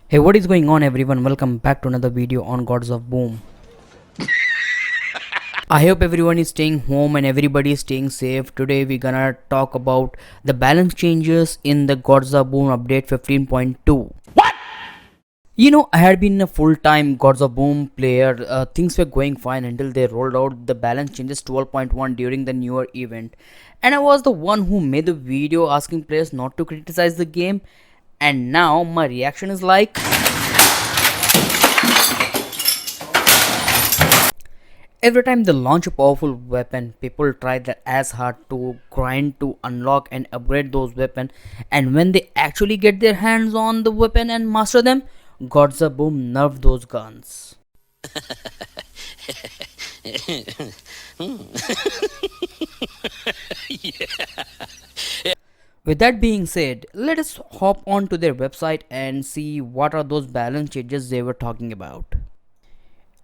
Hey, what is going on everyone? Welcome back to another video on Gods of Boom. I hope everyone is staying home and everybody is staying safe. Today we're gonna talk about the balance changes in the Gods of Boom update 15.2. I had been a full-time Gods of Boom player. Things were going fine until they rolled out the balance changes 12.1 during the newer event. And I was the one who made the video asking players not to criticize the game. And now my reaction is like, every time they launch a powerful weapon, people try their as hard to grind to unlock and upgrade those weapons, and when they actually get their hands on the weapon and master them, Gods of Boom nerf those guns. With that being said, let us hop on to their website and see what are those balance changes they were talking about.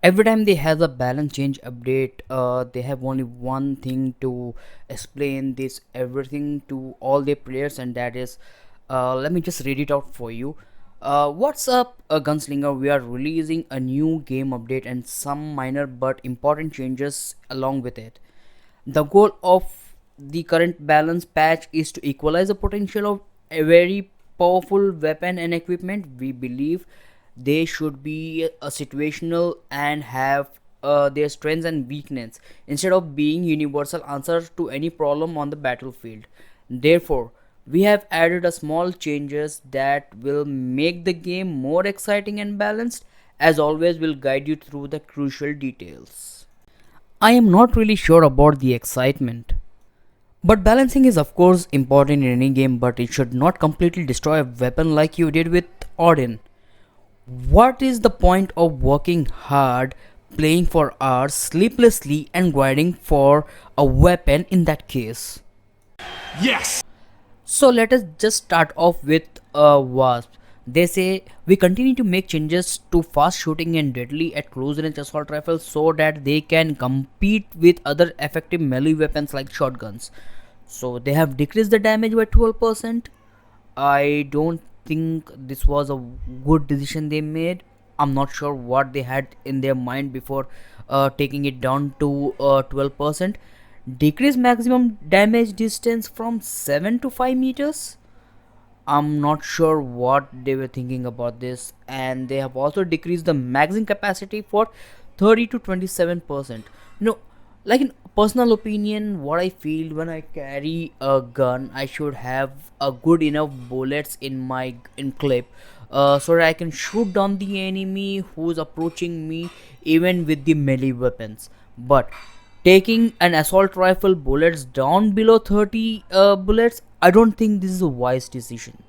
Every time they have a balance change update, they have only one thing to explain this everything to all their players, and that is, let me just read it out for you. What's up, Gunslinger? We are releasing a new game update and some minor but important changes along with it. The goal of the current balance patch is to equalize the potential of a very powerful weapon and equipment. We believe they should be situational and have their strengths and weakness instead of being universal answers to any problem on the battlefield. Therefore, we have added a small changes that will make the game more exciting and balanced. As always, will guide you through the crucial details. I am not really sure about the excitement. But balancing is of course important in any game, but it should not completely destroy a weapon like you did with Odin. What is the point of working hard, playing for hours sleeplessly and grinding for a weapon in that case? Yes! So let us just start off with Wasp. They say we continue to make changes to fast shooting and deadly at close range assault rifles so that they can compete with other effective melee weapons like shotguns. So they have decreased the damage by 12%. I don't think this was a good decision they made. I'm not sure what they had in their mind before taking it down to 12%. Decrease maximum damage distance from 7 to 5 meters. I'm not sure what they were thinking about this, and they have also decreased the magazine capacity for 30 to 27%. You know, like in personal opinion, what I feel when I carry a gun, I should have a good enough bullets in my in clip, so that I can shoot down the enemy who's approaching me, even with the melee weapons. But taking an assault rifle bullets down below 30 bullets, I don't think this is a wise decision.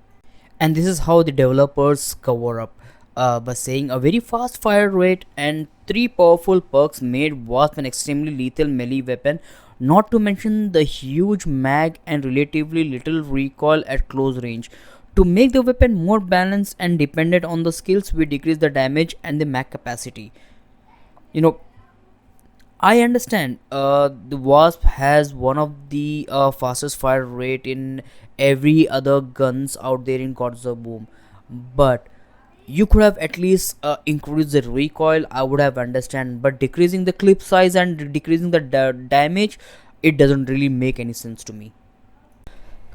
And this is how the developers cover up, by saying a very fast fire rate and three powerful perks made Wasp an extremely lethal melee weapon, not to mention the huge mag and relatively little recoil at close range. To make the weapon more balanced and dependent on the skills, we decrease the damage and the mag capacity. You know, I understand the Wasp has one of the fastest fire rate in every other guns out there in Gods of Boom, but you could have at least increased the recoil. I would have understand, but decreasing the clip size and decreasing the damage, it doesn't really make any sense to me.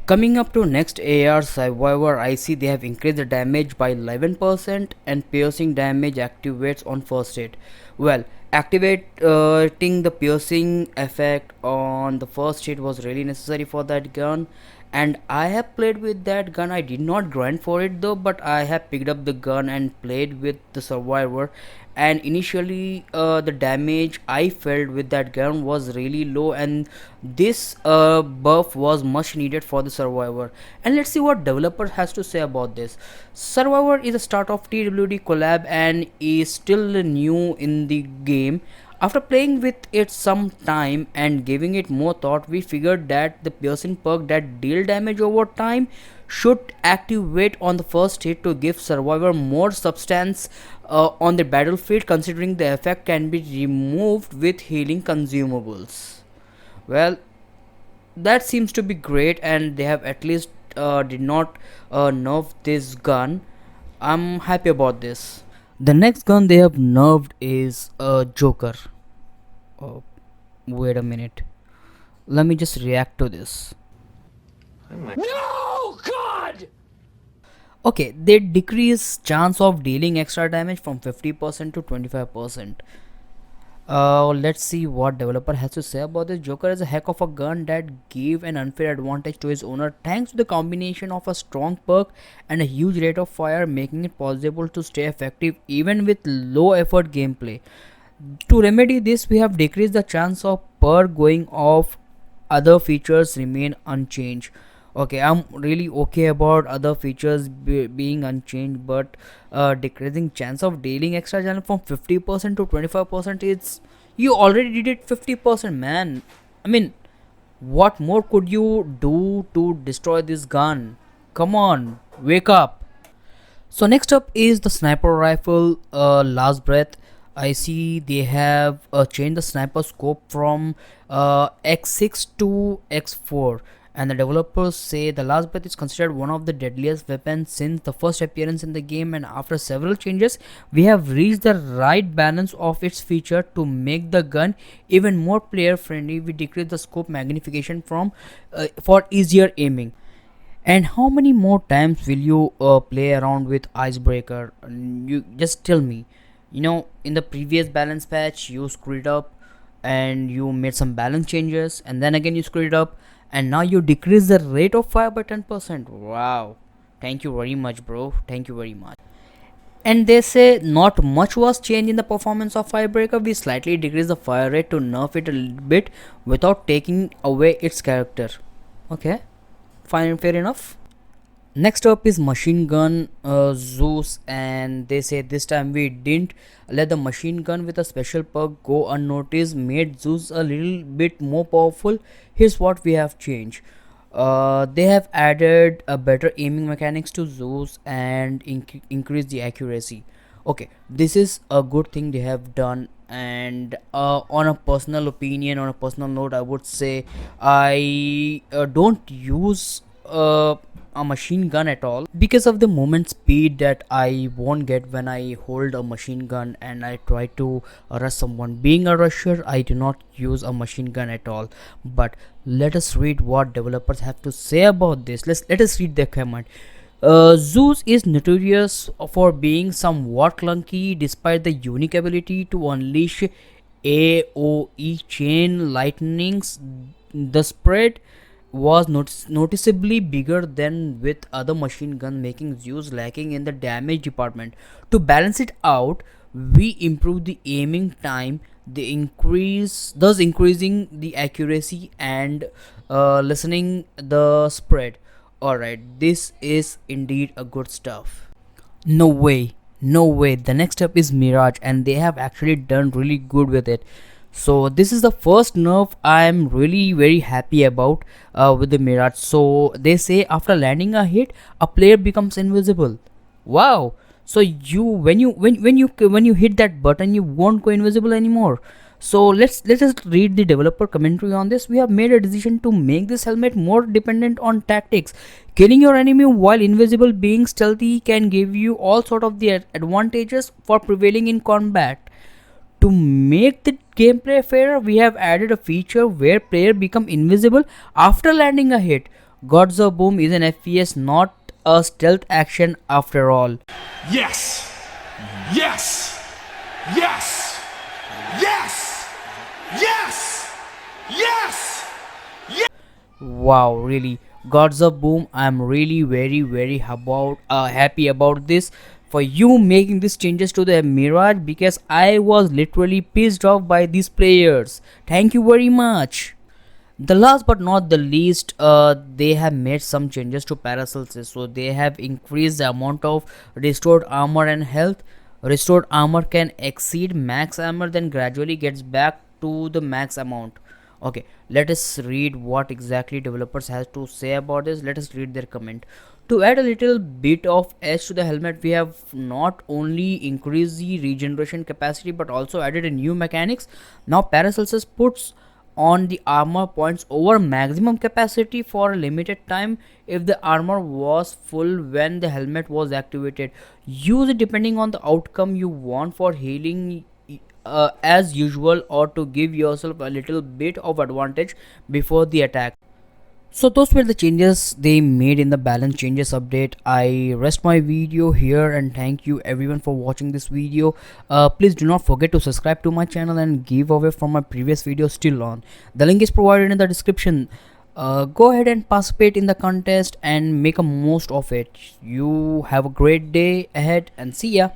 Coming up to next AR Survivor, I see they have increased the damage by 11% and piercing damage activates on first hit. Well, activating the piercing effect on the first hit was really necessary for that gun, and I have played with that gun. I did not grind for it though, but I have picked up the gun and played with the Survivor, and initially the damage I felt with that gun was really low, and this buff was much needed for the Survivor. And let's see what developer has to say about this. Survivor is a start of TWD collab and is still new in the game. After playing with it some time and giving it more thought, we figured that the piercing perk that deal damage over time should activate on the first hit to give Survivor more substance on the battlefield, considering the effect can be removed with healing consumables. Well, that seems to be great, and they have at least did not nerf this gun. I'm happy about this. The next gun they have nerfed is a Joker. Oh, wait a minute. Let me just react to this. No, God! Okay, they decrease chance of dealing extra damage from 50% to 25%. Let's see what developer has to say about this. Joker is a heck of a gun that gave an unfair advantage to his owner thanks to the combination of a strong perk and a huge rate of fire, making it possible to stay effective even with low effort gameplay. To remedy this, we have decreased the chance of perk going off. Other features remain unchanged. Okay, I'm really okay about other features being unchanged, but decreasing chance of dealing extra damage from 50% to 25%, it's you already did it 50%, man. I mean, what more could you do to destroy this gun? Come on, wake up. So next up is the sniper rifle, last breath. I see they have changed the sniper scope from X6 to X4, and the developers say the last breath is considered one of the deadliest weapons since the first appearance in the game. And after several changes, we have reached the right balance of its feature to make the gun even more player friendly. We decrease the scope magnification from for easier aiming. And how many more times will you play around with Icebreaker? You just tell me. You know, in the previous balance patch, you screwed up and you made some balance changes, and then again you screwed up, and now you decrease the rate of fire by 10%. Wow. Thank you very much, bro. Thank you very much. And they say not much was changed in the performance of Firebreaker. We slightly decreased the fire rate to nerf it a little bit without taking away its character. Okay, fine, fair enough. Next up is machine gun Zeus, and they say this time we didn't let the machine gun with a special perk go unnoticed, made Zeus a little bit more powerful. Here's what we have changed. They have added a better aiming mechanics to Zeus and increase the accuracy. Okay, this is a good thing they have done. And on a personal opinion, on a personal note, I would say I don't use a machine gun at all because of the movement speed that I won't get when I hold a machine gun and I try to rush someone. Being a rusher, I do not use a machine gun at all. But let us read what developers have to say about this. Let us read their comment. Zeus is notorious for being somewhat clunky despite the unique ability to unleash AoE chain lightnings. The spread was noticeably bigger than with other machine guns, making Zeus lacking in the damage department. To balance it out, we improve the aiming time, the increase thus increasing the accuracy and lessening the spread. Alright, this is indeed a good stuff. No way, no way. The next step is Mirage, and they have actually done really good with it. So this is the first nerf I'm really very happy about with the Mirage. So they say after landing a hit, a player becomes invisible. Wow. So you when you hit that button, you won't go invisible anymore. So let us read the developer commentary on this. We have made a decision to make this helmet more dependent on tactics. Killing your enemy while invisible, being stealthy can give you all sort of the advantages for prevailing in combat. To make the gameplay fairer, we have added a feature where player become invisible after landing a hit. Gods of Boom is an FPS, not a stealth action after all. Yes! Yes! Yes! Yes! Yes! Yes! Wow, really, Gods of Boom, I'm really very happy about this for you making these changes to the Mirage, because I was literally pissed off by these players. Thank you very much. The last but not the least, they have made some changes to Paracelsus. So they have increased the amount of restored armor and health. Restored armor can exceed max armor, then gradually gets back to the max amount. Okay, let us read what exactly developers has to say about this. Let us read their comment. To add a little bit of edge to the helmet, we have not only increased the regeneration capacity but also added a new mechanics. Now Paracelsus puts on the armor points over maximum capacity for a limited time. If the armor was full when the helmet was activated, use it depending on the outcome you want for healing as usual, or to give yourself a little bit of advantage before the attack. So those were the changes they made in the balance changes update. I rest my video here and thank you everyone for watching this video. Please do not forget to subscribe to my channel and giveaway from my previous video still on. The link is provided in the description. Go ahead and participate in the contest and make a most of it. You have a great day ahead and see ya.